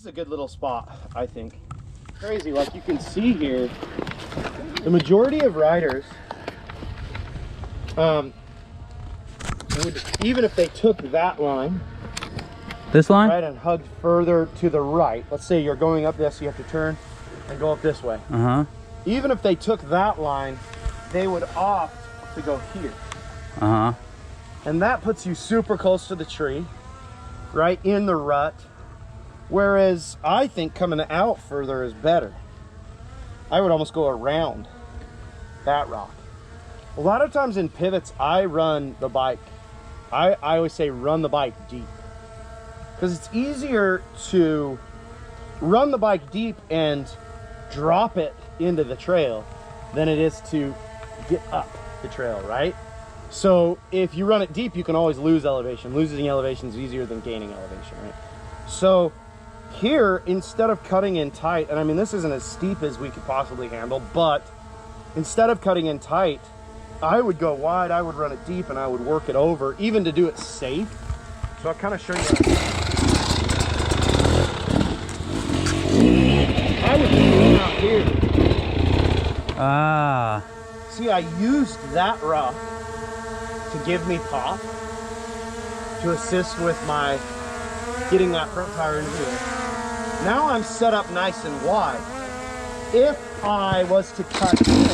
a good little spot, I think. Crazy, like you can see here, the majority of riders, would, even if they took that line, this line, right, and hugged further to the right, let's say you're going up this, you have to turn and go up this way. Even if they took that line, they would opt to go here. And that puts you super close to the tree, right in the rut. Whereas I think coming out further is better. I would almost go around that rock. A lot of times in pivots, I run the bike. I always say run the bike deep, because it's easier to run the bike deep and drop it into the trail than it is to get up the trail, right? So if you run it deep, you can always lose elevation. Losing elevation is easier than gaining elevation, right? So here, instead of cutting in tight, and I mean, this isn't as steep as we could possibly handle, but instead of cutting in tight, I would go wide, I would run it deep, and I would work it over, even to do it safe. So I'll kind of show you that. I would do out here. See, I used that rock to give me pop, to assist with my getting that front tire into it. Now I'm set up nice and wide. If I was to cut in,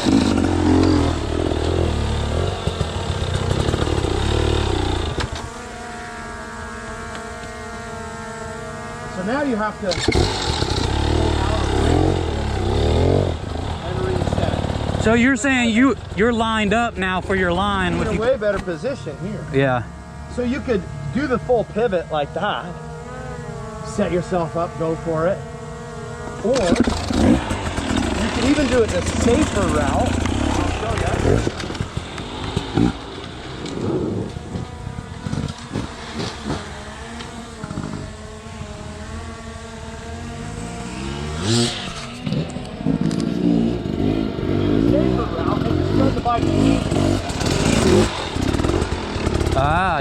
so now you have to and reset. So you're saying you're lined up now for your line with a way better position here. Yeah. So you could do the full pivot like that, set yourself up, go for it, or you can even do it the safer route. I'll show you. Safer route, and just run the bike.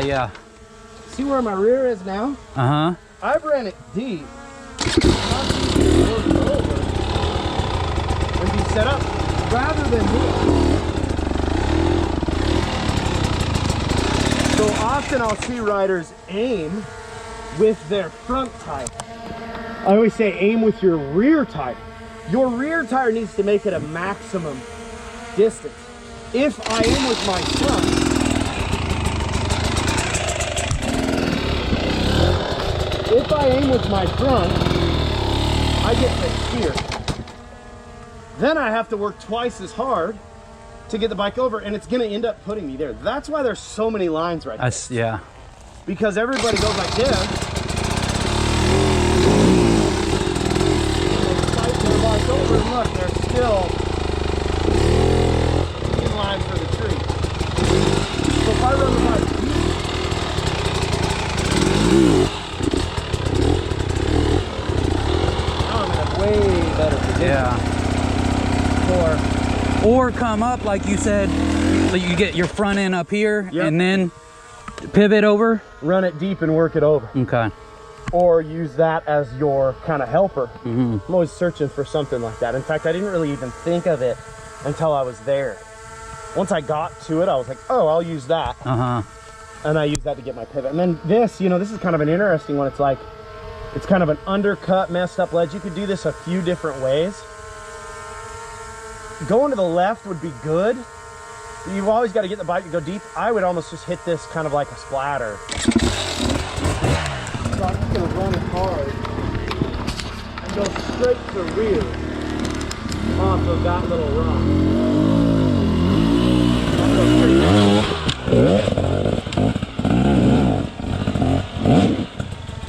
Yeah. See where my rear is now? I've ran it deep. It's not easy to work over and be set up rather than here. So often I'll see riders aim with their front tire. I always say aim with your rear tire. Your rear tire needs to make it a maximum distance. If I aim with my front, I get to here. Then I have to work twice as hard to get the bike over, and it's gonna end up putting me there. That's why there's so many lines right there. Yeah. Because everybody goes like this. And they fight their bike over, and look, they're still in line for the tree. So if I run the bike way better position. Yeah. Or come up like you said, so you get your front end up here, and then pivot over. Run it deep and work it over. Okay. Or use that as your kind of helper. I'm always searching for something like that. In fact, I didn't really even think of it until I was there. Once I got to it, I was like, oh, I'll use that. And I use that to get my pivot. And then this, you know, this is kind of an interesting one. It's like, it's kind of an undercut, messed up ledge. You could do this a few different ways. Going to the left would be good. You've always got to get the bike to go deep. I would almost just hit this kind of like a splatter. So I'm just going to run it hard and go straight to the rear off of that little rock.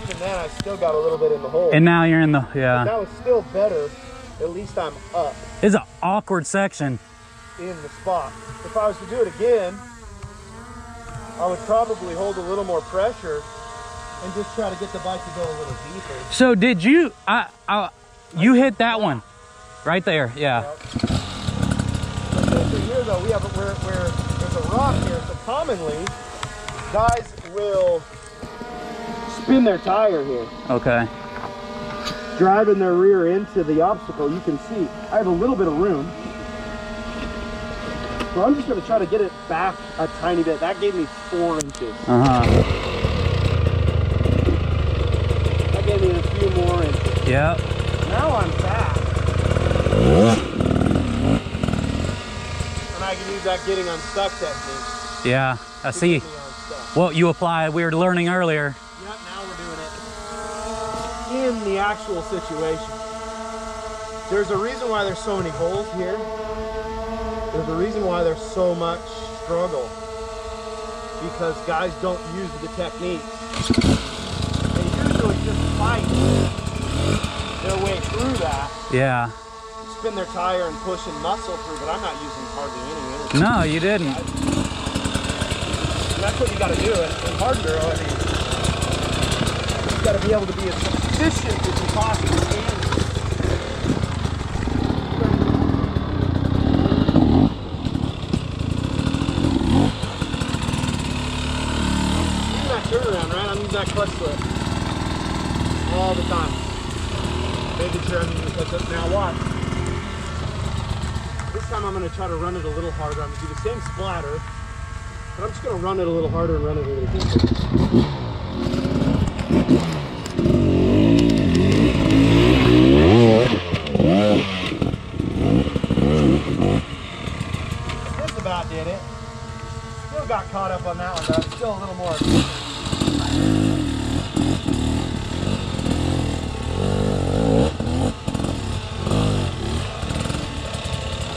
Even then, I still got a little bit in the hole. And now you're in the, But that was still better. At least I'm up. It's an awkward section. In the spot. If I was to do it again, I would probably hold a little more pressure and just try to get the bike to go a little deeper. So did you, you hit that one right there, yeah. Yep. Here though, we have where there's a rock here, so commonly guys will spin their tire here. Okay. driving their rear into the obstacle, you can see I have a little bit of room. So I'm just going to try to get it back a tiny bit. That gave me 4 inches. That gave me a few more inches. Yep. Now I'm back. And I can use that getting unstuck technique. Yeah, I see. What you applied, we were learning earlier. Yep, now we're doing it in the actual situation. There's a reason why there's so many holes here. There's a reason why there's so much struggle. Because guys don't use the technique. They usually just fight their way through that. Yeah. Spin their tire and push and muscle through, but I'm not using hardly any energy. No, you didn't. And that's what you got to do in hard enduro. I mean, you got to be able to be as efficient as you possibly can. Using that turnaround, right? I'm using that clutch slip all the time. Making sure I'm using the clutch slip. Now watch. This time I'm going to try to run it a little harder. I'm going to do the same splatter, but I'm just going to run it a little harder and run it a little deeper. Just about did it. Still got caught up on that one, but I'm still a little more.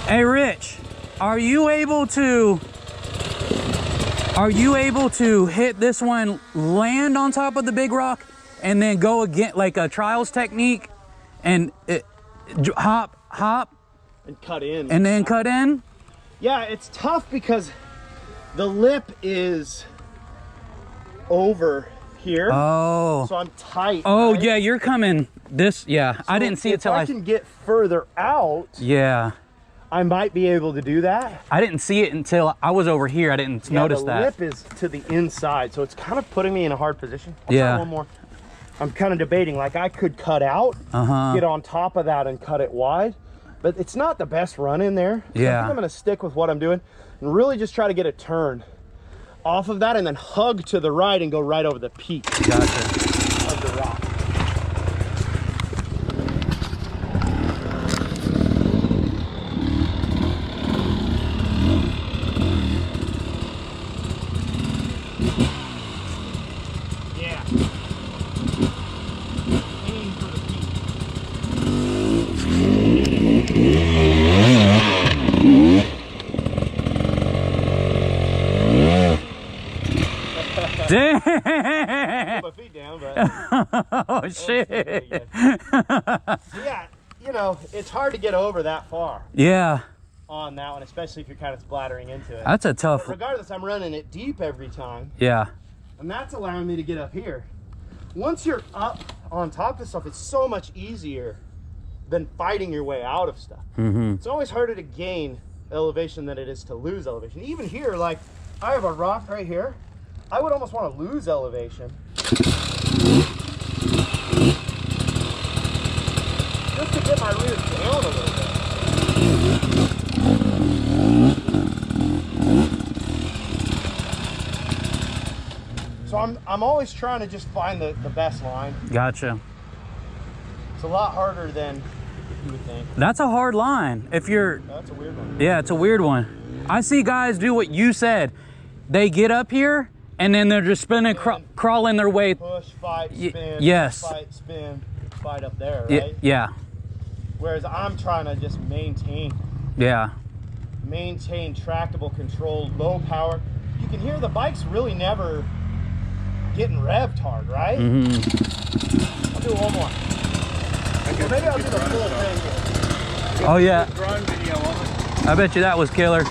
Hey Rich, are you able to hit this one, land on top of the big rock, and then go again like a trials technique, and hop, And cut in. and then cut in? Yeah, it's tough because the lip is over here. Oh. So I'm tight. Oh, right? yeah, you're coming this, yeah. So I didn't see it till I can get further out, yeah. I might be able to do that. I didn't see it until I was over here. I didn't notice the that. lip is to the inside, so it's kind of putting me in a hard position. I'll Yeah. try one more. I'm kind of debating, like I could cut out, get on top of that and cut it wide, but it's not the best run in there. So Yeah. I think I'm gonna stick with what I'm doing and really just try to get a turn off of that and then hug to the right and go right over the peak Gotcha. of the rock. Yeah. Aim for the peak. Damn! Put my feet down, but Oh, shit. yeah, you know, it's hard to get over that far Yeah, on that one, especially if you're kind of splattering into it. that's a tough, Regardless, I'm running it deep every time, yeah. and that's allowing me to get up here. Once you're up on top of stuff, it's so much easier than fighting your way out of stuff. It's always harder to gain elevation than it is to lose elevation. Even here, like, I have a rock right here. I would almost want to lose elevation just to get my rear down a little bit. So I'm always trying to just find the best line. Gotcha. It's a lot harder than you would think. That's a hard line. If you're, That's a weird one. yeah, it's a weird one. I see guys do what you said. They get up here and then they're just spinning, crawling their way. Push, fight, spin. yes. Push, fight, spin, fight up there, right? Yeah, Whereas I'm trying to just maintain tractable, controlled, low power. You can hear the bike's really never getting revved hard, right? I'll do one more. Or maybe I'll do the full thing here. Oh yeah. Drone video of it. I bet you that was killer.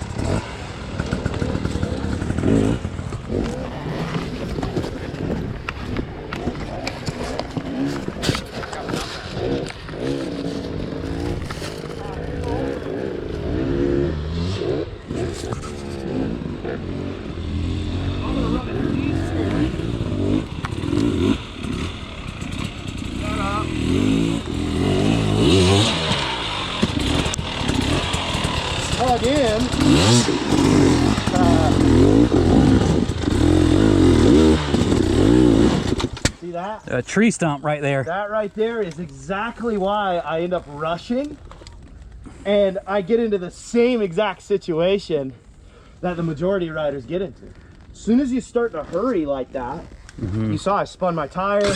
A tree stump right there. That right there is exactly why I end up rushing, and I get into the same exact situation that the majority of riders get into. As soon as you start to hurry like that, you saw I spun my tire. I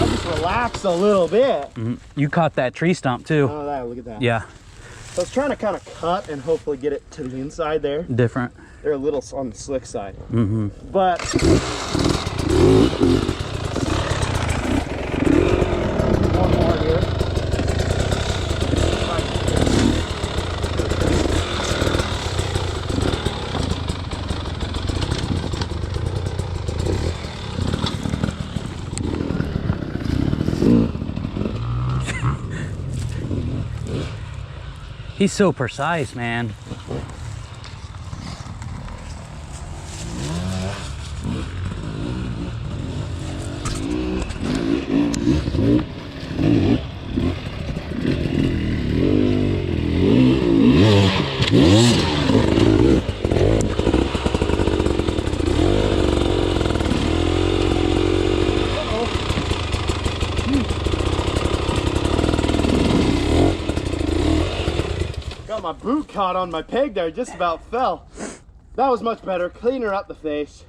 just relaxed a little bit. You caught that tree stump too. Oh, that, look at that. Yeah. So I was trying to kind of cut and hopefully get it to the inside there. Different. They're a little on the slick side. But one more here. He's so precise, man. Got my boot caught on my peg there, just about fell. That was much better. Cleaner up the face.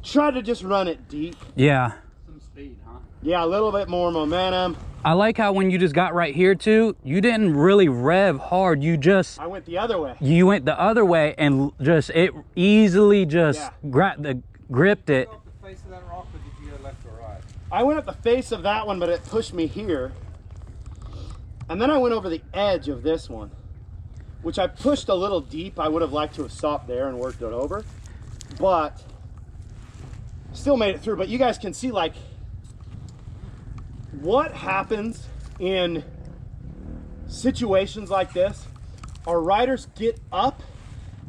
Try to just run it deep. Yeah. Some speed, huh? Yeah, a little bit more momentum. I like how when you just got right here too, you didn't really rev hard. You just I went the other way. you went the other way and just it easily just gripped it. Did you go up the face of that rock, or did you go left or right? I went up the face of that one, but it pushed me here. And then I went over the edge of this one, which I pushed a little deep. I would have liked to have stopped there and worked it over, but still made it through. But you guys can see like what happens in situations like this. Our riders get up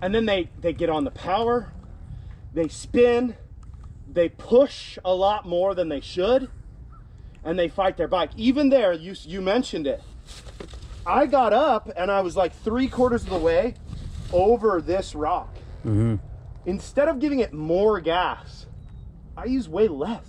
and then they get on the power, they spin, they push a lot more than they should, and they fight their bike. Even there, you mentioned it. I got up and I was like 3/4 of the way over this rock. Instead of giving it more gas, I used way less.